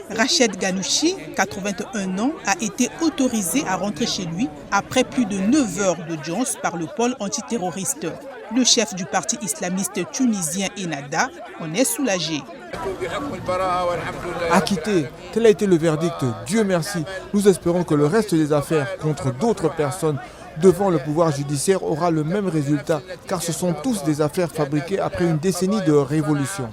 Rached Ghannouchi, 81 ans, a été autorisé à rentrer chez lui après plus de 9 heures d'audience par le pôle antiterroriste. Le chef du parti islamiste tunisien Ennahda en est soulagé. Acquitté, tel a été le verdict. Dieu merci. Nous espérons que le reste des affaires contre d'autres personnes devant le pouvoir judiciaire aura le même résultat, car ce sont tous des affaires fabriquées après une décennie de révolution.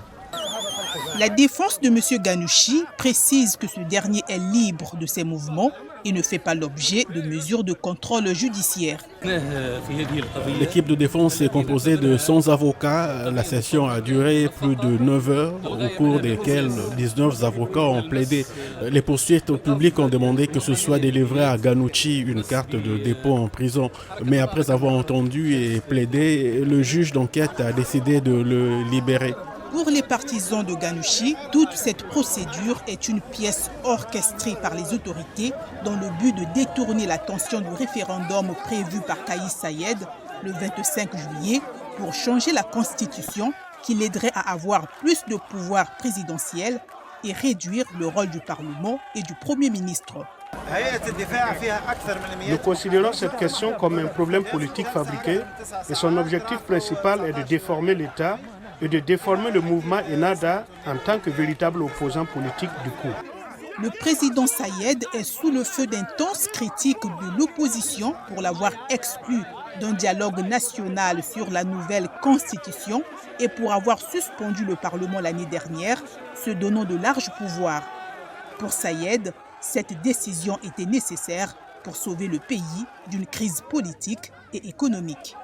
La défense de M. Ghannouchi précise que ce dernier est libre de ses mouvements et ne fait pas l'objet de mesures de contrôle judiciaire. L'équipe de défense est composée de 100 avocats. La session a duré plus de 9 heures, au cours desquelles 19 avocats ont plaidé. Les poursuites publiques ont demandé que ce soit délivré à Ghannouchi une carte de dépôt en prison. Mais après avoir entendu et plaidé, le juge d'enquête a décidé de le libérer. Pour les partisans de Ghannouchi, toute cette procédure est une pièce orchestrée par les autorités dans le but de détourner l'attention du référendum prévu par Kais Saied le 25 juillet pour changer la constitution qui l'aiderait à avoir plus de pouvoir présidentiel et réduire le rôle du Parlement et du Premier ministre. Nous considérons cette question comme un problème politique fabriqué et son objectif principal est de déformer l'État et de déformer le mouvement Ennahda en tant que véritable opposant politique du coup. Le président Saied est sous le feu d'intenses critiques de l'opposition pour l'avoir exclu d'un dialogue national sur la nouvelle constitution et pour avoir suspendu le Parlement l'année dernière, se donnant de larges pouvoirs. Pour Saied, cette décision était nécessaire pour sauver le pays d'une crise politique et économique.